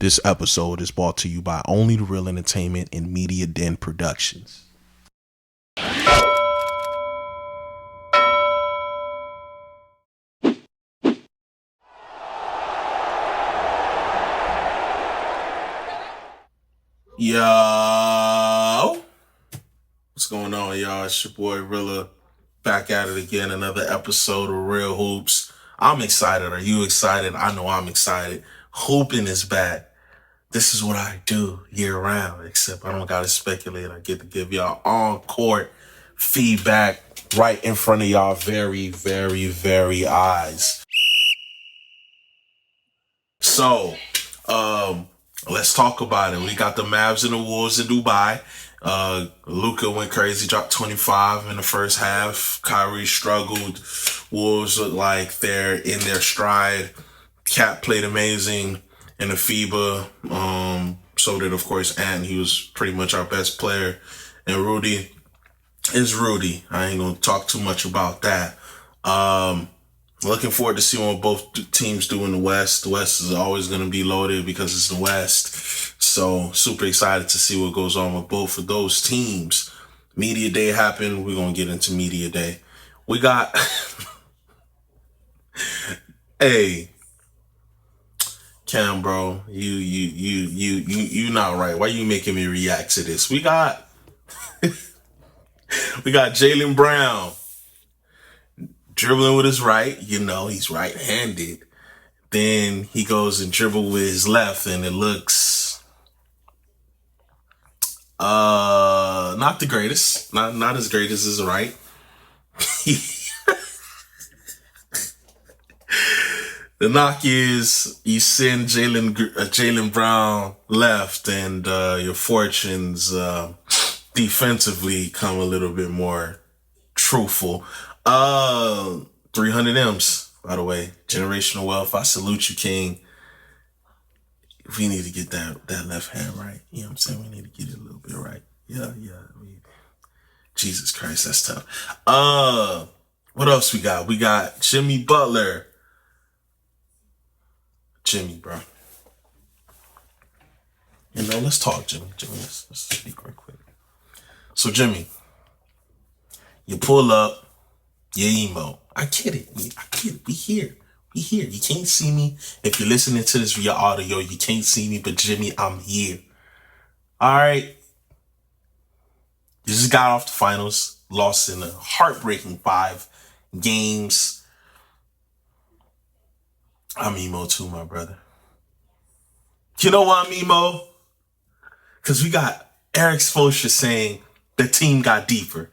This episode is brought to you by Only the Real Entertainment and Media Den Productions. Yo, what's going on, y'all? It's your boy Reela, back at it again. Another episode of Real Hoops. I'm excited. Are you excited? I know I'm excited. Hooping is back. This is what I do year round, except I don't gotta speculate. I get to give y'all on-court feedback right in front of y'all very, very, very eyes. So, let's talk about it. We got the Mavs and the Wolves in Dubai. Luka went crazy, dropped 25 in the first half. Kyrie struggled. Wolves look like they're in their stride. Cat played amazing in the FIBA. So did, of course, Ant. He was pretty much our best player. And Rudy is Rudy. I ain't gonna talk too much about that. Looking forward to seeing what both teams do in the West. The West is always going to be loaded because it's the West. So super excited to see what goes on with both of those teams. Media Day happened. We're going to get into Media Day. We got, hey, Cam, bro, you not right. Why you making me react to this? We got Jaylen Brown dribbling with his right. You know, he's right-handed. Then he goes and dribble with his left, and it looks not the greatest. Not as great as his right. The knock is you send Jaylen Brown left, and your fortunes defensively come a little bit more truthful. 300 M's, by the way. Generational wealth. I salute you, King. We need to get that left hand right. You know what I'm saying? We need to get it a little bit right. Yeah. Jesus Christ, that's tough. What else we got? We got Jimmy Butler. Jimmy, bro. You know, let's talk, Jimmy. Let's speak real quick. So, Jimmy, you pull up. Yeah, emo. I get it. We here. You can't see me. If you're listening to this via audio, you can't see me, but Jimmy, I'm here. All right. You just got off the finals, lost in a heartbreaking 5 games. I'm emo too, my brother. You know why I'm emo? Because we got Eric Spoelstra saying the team got deeper.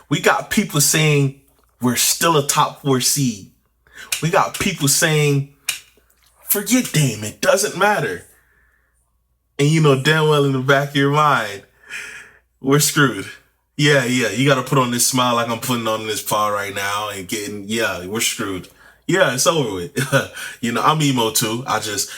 We got people saying we're still a top 4 seed. We got people saying, forget Dame, it doesn't matter. And you know damn well in the back of your mind, we're screwed. Yeah, you got to put on this smile like I'm putting on this paw right now and we're screwed. Yeah, it's over with. You know, I'm emo too. I just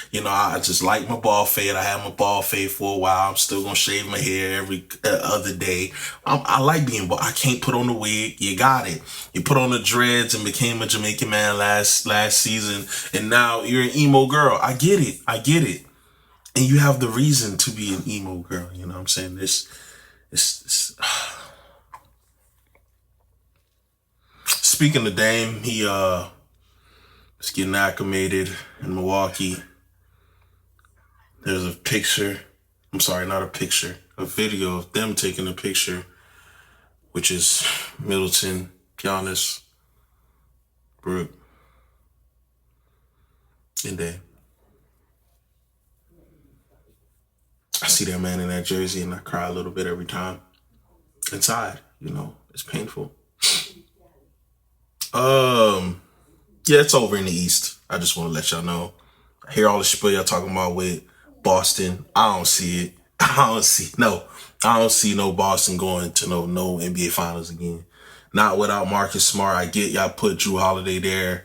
like my ball fade. I had my ball fade for a while. I'm still going to shave my hair every other day. I like being, but I can't put on the wig. You got it. You put on the dreads and became a Jamaican man last season. And now you're an emo girl. I get it. And you have the reason to be an emo girl. You know what I'm saying? This Speaking of Dame, he, it's getting acclimated in Milwaukee. There's a picture. I'm sorry, not a picture. A video of them taking a picture, which is Middleton, Giannis, Brook, and Dame. I see that man in that jersey and I cry a little bit every time. Inside, you know, it's painful. Yeah, it's over in the East. I just want to let y'all know. I hear all the spiel y'all talking about with Boston. I don't see it. I don't see no Boston going to no NBA Finals again. Not without Marcus Smart. I get y'all put Jrue Holiday there.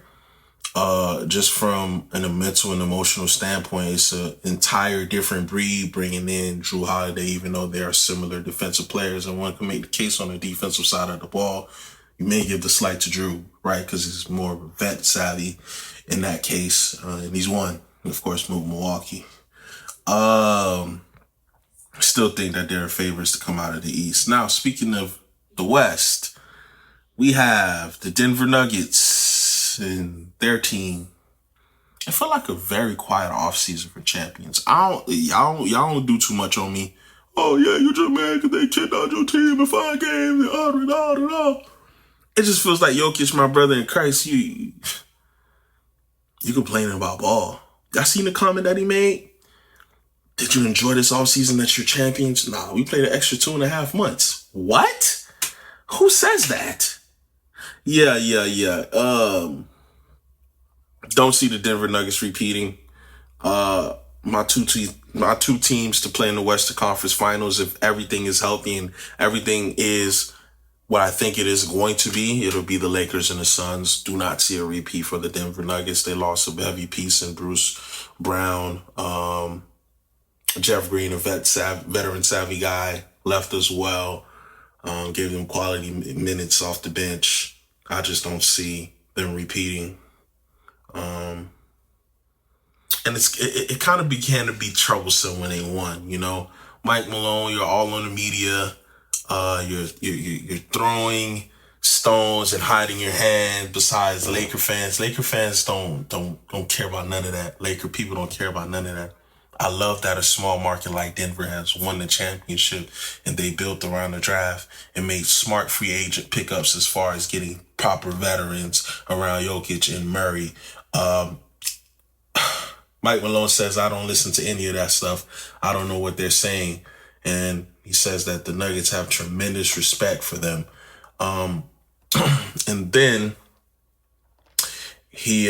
Just from a mental and emotional standpoint, it's an entire different breed bringing in Jrue Holiday, even though they are similar defensive players, and one can make the case on the defensive side of the ball. You may give the slight to Jrue, right? Because he's more vet savvy in that case. And he's won, of course, moved Milwaukee. Still think that they're favorites to come out of the East. Now, speaking of the West, we have the Denver Nuggets and their team. It felt like a very quiet offseason for champions. Y'all don't do too much on me. Oh yeah, you just mad because they checked out your team in 5 games and all. It just feels like Jokic, my brother in Christ, you complaining about ball. Y'all seen the comment that he made? Did you enjoy this offseason that you're champions? Nah, we played an extra 2.5 months. What? Who says that? Yeah. Don't see the Denver Nuggets repeating. My two teams to play in the Western Conference Finals, if everything is healthy and everything is what I think it is going to be, it'll be the Lakers and the Suns. Do not see a repeat for the Denver Nuggets. They lost a heavy piece in Bruce Brown. Jeff Green, a veteran savvy guy, left as well. Gave them quality minutes off the bench. I just don't see them repeating. And it kind of began to be troublesome when they won. You know, Mike Malone, you're all on the media. You're throwing stones and hiding your hand. Besides Laker fans don't care about none of that. Laker people don't care about none of that. I love that a small market like Denver has won the championship and they built around the draft and made smart free agent pickups as far as getting proper veterans around Jokic and Murray. Mike Malone says, I don't listen to any of that stuff. I don't know what they're saying. And he says that the Nuggets have tremendous respect for them. And then he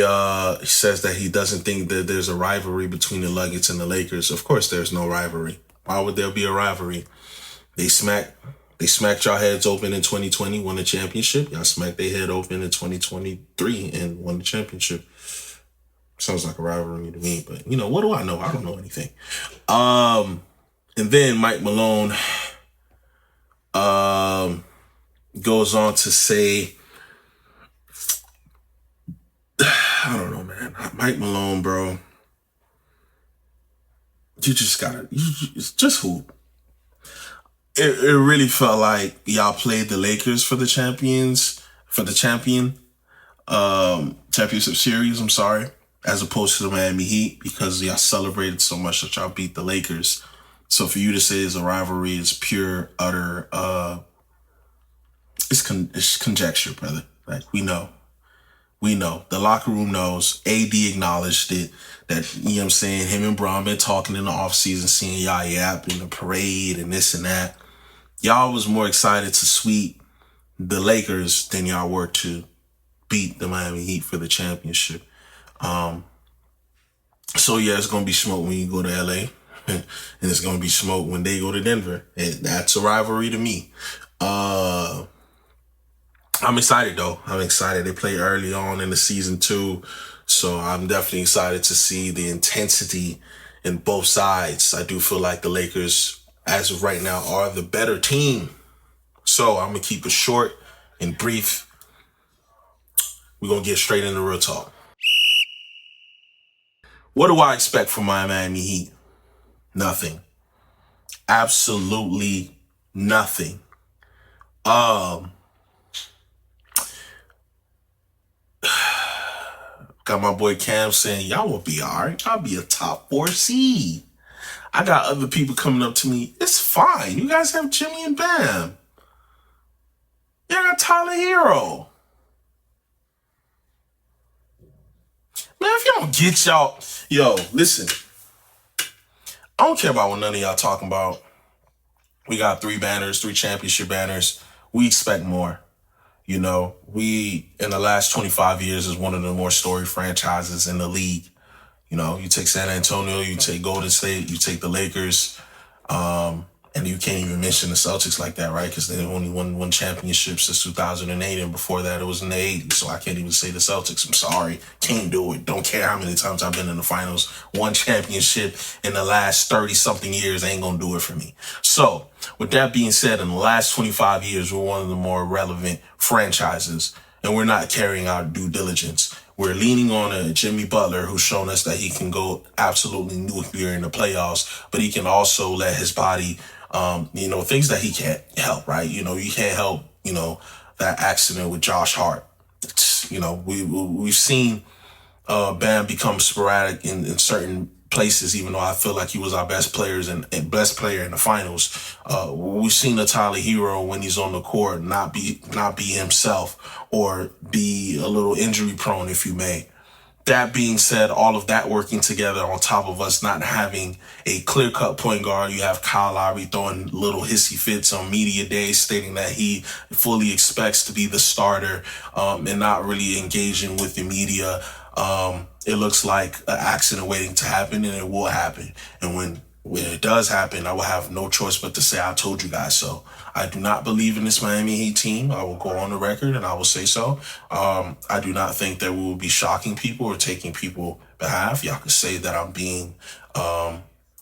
says that he doesn't think that there's a rivalry between the Nuggets and the Lakers. Of course, there's no rivalry. Why would there be a rivalry? They smacked y'all heads open in 2020, won the championship. Y'all smacked their head open in 2023 and won the championship. Sounds like a rivalry to me, but you know, what do I know? I don't know anything. And then Mike Malone goes on to say, I don't know, man. Mike Malone, bro. You just just hoop. It really felt like y'all played the Lakers for the championship series, I'm sorry, as opposed to the Miami Heat, because y'all celebrated so much that y'all beat the Lakers. So for you to say it's a rivalry, it's pure, utter, it's conjecture, brother. Like, we know. The locker room knows. AD acknowledged it. That, you know what I'm saying, him and Brown been talking in the offseason, seeing y'all yap in the parade and this and that. Y'all was more excited to sweep the Lakers than y'all were to beat the Miami Heat for the championship. So yeah, it's going to be smoke when you go to LA. And it's going to be smoke when they go to Denver. And that's a rivalry to me. I'm excited, though. I'm excited. They play early on in the season, too. So I'm definitely excited to see the intensity in both sides. I do feel like the Lakers, as of right now, are the better team. So I'm going to keep it short and brief. We're going to get straight into real talk. What do I expect from my Miami Heat? Nothing. Absolutely nothing. Got my boy Cam saying, y'all will be all right. I'll be a top 4 seed. I got other people coming up to me. It's fine. You guys have Jimmy and Bam. You got Tyler Hero. Man, if y'all don't get y'all... Yo, listen. I don't care about what none of y'all talking about. We got 3 championship banners. We expect more. You know, we, in the last 25 years, is one of the more storied franchises in the league. You know, you take San Antonio, you take Golden State, you take the Lakers, and you can't even mention the Celtics like that, right? Because they only won 1 championship since 2008, and before that it was in the 80s, so I can't even say the Celtics. I'm sorry, can't do it. Don't care how many times I've been in the finals. 1 championship in the last 30-something years ain't gonna do it for me. So, with that being said, in the last 25 years, we're one of the more relevant franchises, and we're not carrying out due diligence. We're leaning on a Jimmy Butler who's shown us that he can go absolutely nuclear in the playoffs, but he can also let his body, things that he can't help, right? You can't help, that accident with Josh Hart. We've seen Bam become sporadic in certain places, even though I feel like he was our best player in the finals. We've seen a Tyler Hero when he's on the court not be himself or be a little injury prone, if you may. That being said, all of that working together on top of us not having a clear-cut point guard, you have Kyle Lowry throwing little hissy fits on media days stating that he fully expects to be the starter and not really engaging with the media. It looks like an accident waiting to happen, and it will happen. And when it does happen, I will have no choice but to say, I told you guys so. I do not believe in this Miami Heat team. I will go on the record and I will say so. I do not think that we will be shocking people or taking people behalf. Y'all could say that I'm being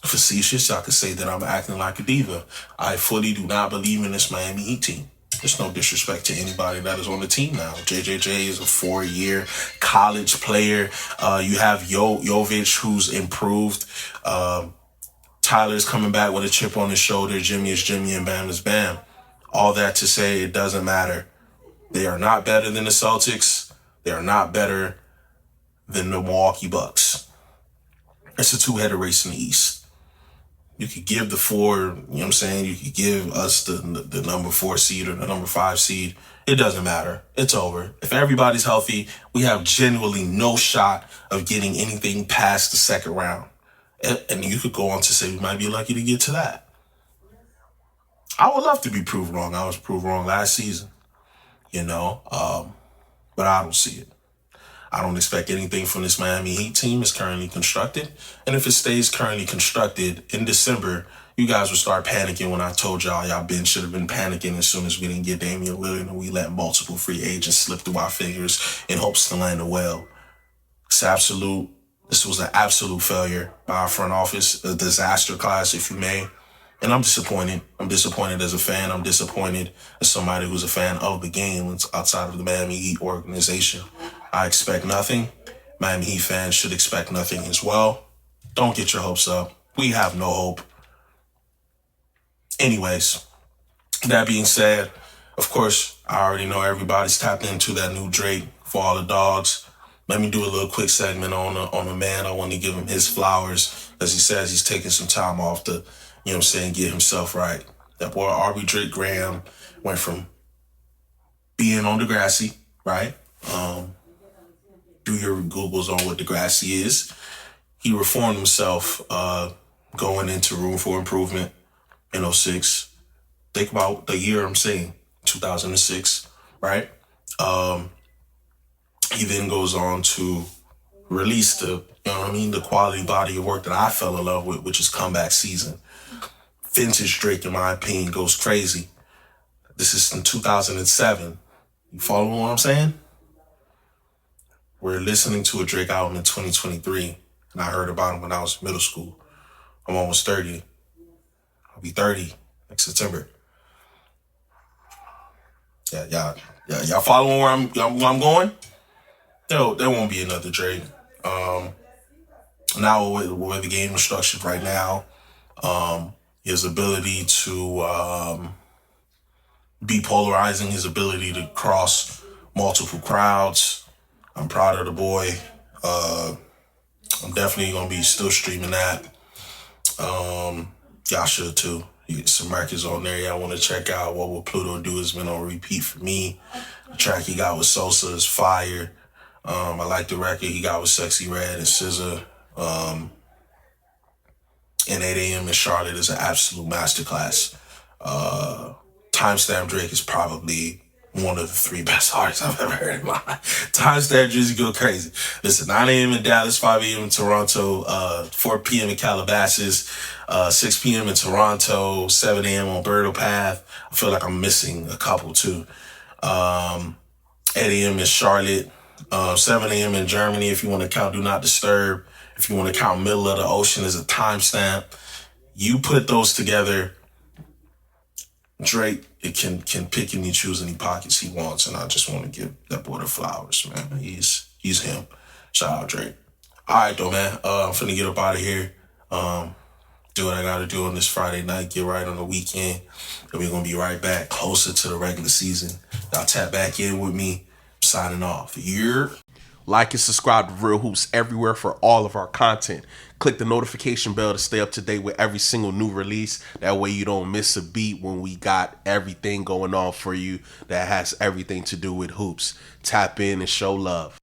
facetious. Y'all could say that I'm acting like a diva. I fully do not believe in this Miami Heat team. There's no disrespect to anybody that is on the team now. JJJ is a 4-year college player. You have Jovic, who's improved. Tyler's coming back with a chip on his shoulder. Jimmy is Jimmy and Bam is Bam. All that to say, it doesn't matter. They are not better than the Celtics. They are not better than the Milwaukee Bucks. It's a two-headed race in the East. You could give the 4, you know what I'm saying? You could give us the number 4 seed or the number 5 seed. It doesn't matter. It's over. If everybody's healthy, we have genuinely no shot of getting anything past the second round. And you could go on to say we might be lucky to get to that. I would love to be proved wrong. I was proved wrong last season, but I don't see it. I don't expect anything from this Miami Heat team. It's currently constructed. And if it stays currently constructed in December, you guys will start panicking when I told y'all bench should have been panicking as soon as we didn't get Damian Lillard and we let multiple free agents slip through our fingers in hopes to land a well. This was an absolute failure by our front office, a disaster class, if you may. And I'm disappointed. I'm disappointed as a fan. I'm disappointed as somebody who's a fan of the game outside of the Miami Heat organization. I expect nothing. Miami Heat fans should expect nothing as well. Don't get your hopes up. We have no hope. Anyways, that being said, of course, I already know everybody's tapped into that new Drake for all the dogs. Let me do a little quick segment on a man. I want to give him his flowers. As he says, he's taking some time off to, get himself right. That boy, Aubrey Drake Graham, went from being on Degrassi, right? Do your Googles on what Degrassi is. He reformed himself going into Room for Improvement in 2006. Think about the year I'm saying, 2006, right? He then goes on to release the quality body of work that I fell in love with, which is Comeback Season. Vintage Drake, in my opinion, goes crazy. This is in 2007. You follow what I'm saying? We're listening to a Drake album in 2023, and I heard about him when I was in middle school. I'm almost 30. I'll be 30 next September. Yeah, y'all following where I'm going? There won't be another Drake. Now where the game is structured right now, his ability to be polarizing, his ability to cross multiple crowds. I'm proud of the boy. I'm definitely going to be still streaming that. Y'all should too. You get some records on there y'all want to check out. What Will Pluto Do has been on repeat for me. The track he got with Sosa is fire. I like the record he got with Sexy Red and SZA. And 8 a.m. in Charlotte is an absolute masterclass. Timestamp Drake is probably one of the 3 best artists I've ever heard in my life. Timestamp Drizzy go crazy. Listen, 9 a.m. in Dallas, 5 a.m. in Toronto, 4 p.m. in Calabasas, 6 p.m. in Toronto, 7 a.m. on Birdo Path. I feel like I'm missing a couple too. 8 a.m. in Charlotte, 7 a.m. in Germany if you want to count Do Not Disturb. If you want to count Middle of the Ocean as a timestamp. You put those together, Drake can pick and choose any pockets he wants, and I just want to give that boy the flowers, man. He's He's him. Shout out Drake. All right, though, man. I'm finna get up out of here. Do what I gotta do on this Friday night. Get right on the weekend. And we're gonna be right back closer to the regular season. Y'all tap back in with me. Signing off. Like and subscribe to Real Hoops everywhere for all of our content. Click the notification bell to stay up to date with every single new release. That way you don't miss a beat when we got everything going on for you that has everything to do with hoops. Tap in and show love.